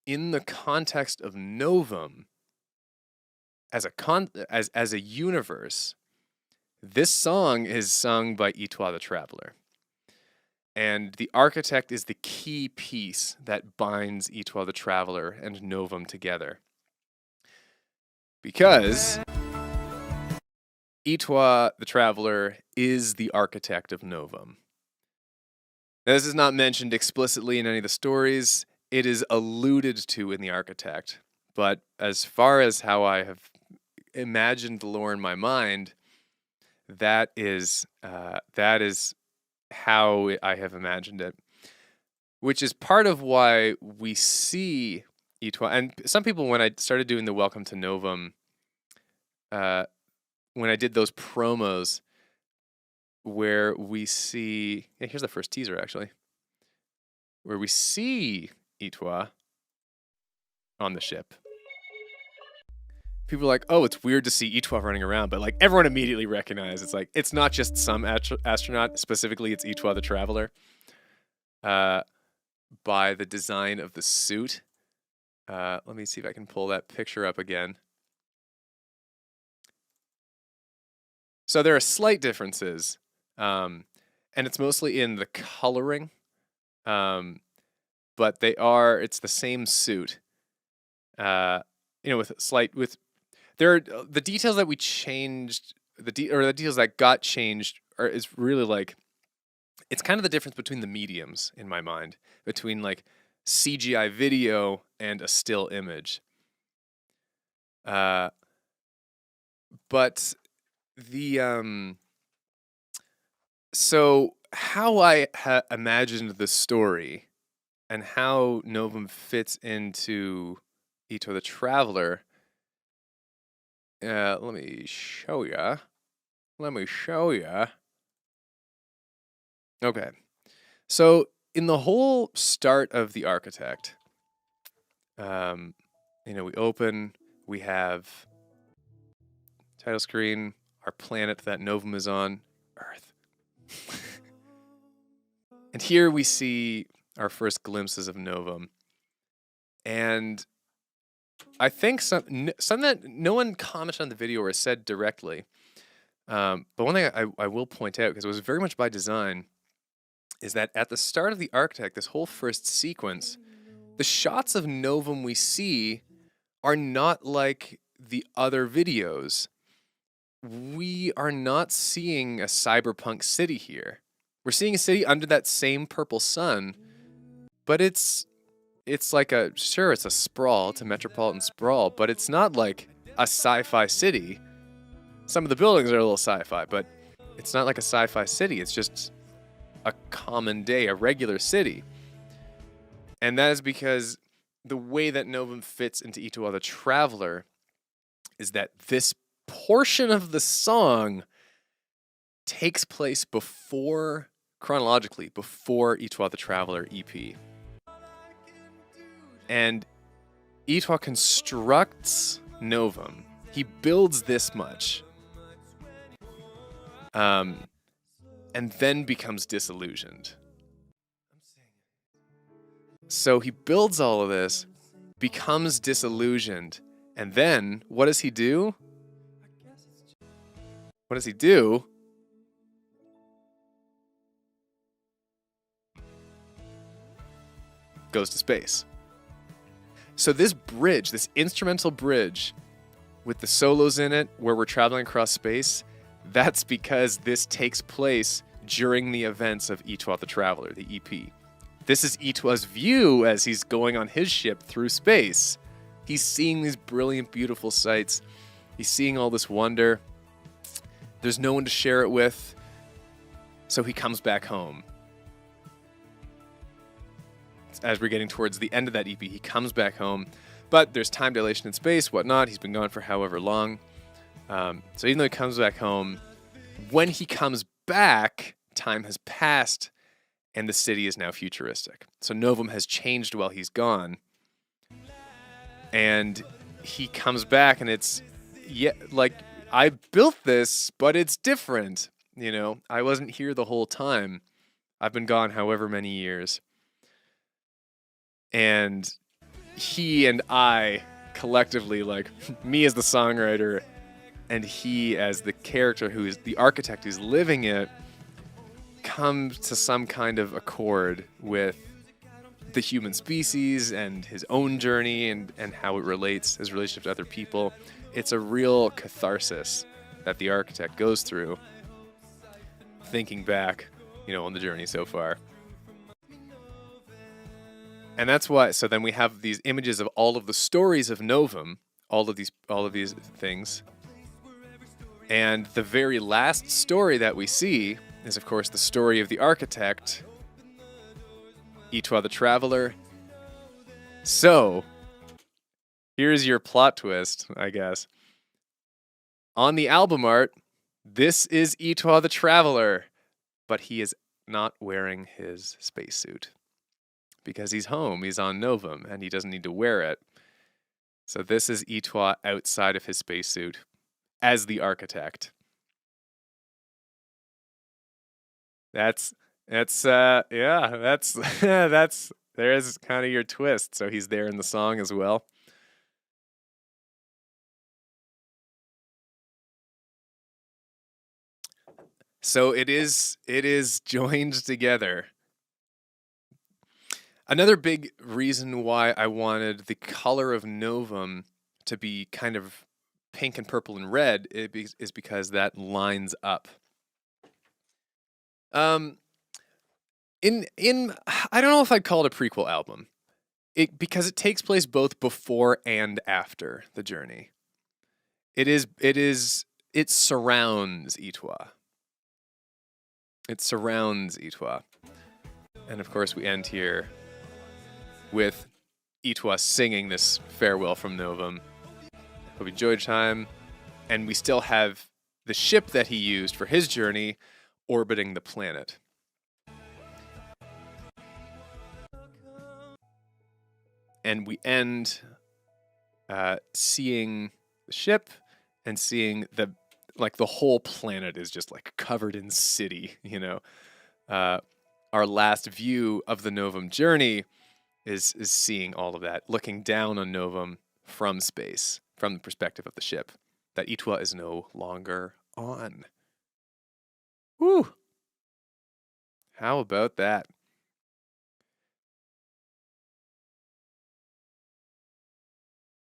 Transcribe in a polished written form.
in the context of Novem, as a universe, this song is sung by Itua the Traveler. And the architect is the key piece that binds Itua the Traveler and Novem together. Because Itua the Traveler is the architect of Novem. Now, this is not mentioned explicitly in any of the stories. It is alluded to in the architect. But as far as how I have imagined the lore in my mind, that is how I have imagined it. Which is part of why we see Itua. And some people, when I started doing the Welcome to Novem, when I did those promos where we see, here's the first teaser actually, where we see Itua on the ship. People are like, oh, it's weird to see Itua running around, but like everyone immediately recognizes it's like, it's not just some astronaut, specifically it's Itua the Traveler, by the design of the suit. Let me see if I can pull that picture up again. So there are slight differences, and it's mostly in the coloring, but it's the same suit, there are the details that we changed, the details that got changed is really like, it's kind of the difference between the mediums in my mind, between like CGI video and a still image. But so how I imagined the story and how Novem fits into Itua the Traveler. Let me show ya. Okay. So in the whole start of the architect, we open, we have title screen, our planet that Novem is on, Earth. And here we see our first glimpses of Novem. And I think something that no one commented on the video or said directly, but one thing I will point out, because it was very much by design, is that at the start of the architect, this whole first sequence, the shots of Novem we see are not like the other videos. We are not seeing a cyberpunk city here. We're seeing a city under that same purple sun, but it's like it's a sprawl, it's a metropolitan sprawl, but it's not like a sci-fi city. Some of the buildings are a little sci-fi, but it's not like a sci-fi city. It's just a common day, a regular city. And that is because the way that Novem fits into Itua the Traveler is that this portion of the song takes place chronologically before Itua the Traveler EP. And Itua constructs Novem. He builds this much. And then becomes disillusioned. So he builds all of this, becomes disillusioned, and then what does he do? Goes to space. So this bridge, this instrumental bridge with the solos in it where we're traveling across space, that's because this takes place during the events of Itua the Traveler, the EP. This is Itua's view as he's going on his ship through space. He's seeing these brilliant, beautiful sights. He's seeing all this wonder. There's no one to share it with, so he comes back home. As we're getting towards the end of that EP, he comes back home, but there's time dilation in space, whatnot. He's been gone for however long. So even though he comes back home, when he comes back, time has passed, and the city is now futuristic. So Novem has changed while he's gone. And he comes back, and it's, like, I built this, but it's different. I wasn't here the whole time. I've been gone however many years. And he and I collectively, like me as the songwriter and he as the character who is the architect who's living it, come to some kind of accord with the human species and his own journey and how it relates, his relationship to other people. It's a real catharsis that the architect goes through, thinking back, on the journey so far. And that's why, so then we have these images of all of the stories of Novem, all of these things. And the very last story that we see is, of course, the story of the architect, Itua the Traveler. So, here's your plot twist, I guess. On the album art, this is Itua the Traveler, but he is not wearing his spacesuit because he's home, he's on Novem, and he doesn't need to wear it. So this is Itua outside of his spacesuit as the architect. That's there's kind of your twist. So he's there in the song as well. So it is joined together. Another big reason why I wanted the color of Novem to be kind of pink and purple and red is because that lines up. In I don't know if I'd call it a prequel album. Because it takes place both before and after the journey. It surrounds Itua. It surrounds Itua. And of course we end here with Itua singing this farewell from Novem. Hope you enjoyed your time. And we still have the ship that he used for his journey orbiting the planet. And we end seeing the ship and seeing the whole planet is just like covered in city, Our last view of the Novem journey is seeing all of that, looking down on Novem from space, from the perspective of the ship that Itua is no longer on. Woo! How about that?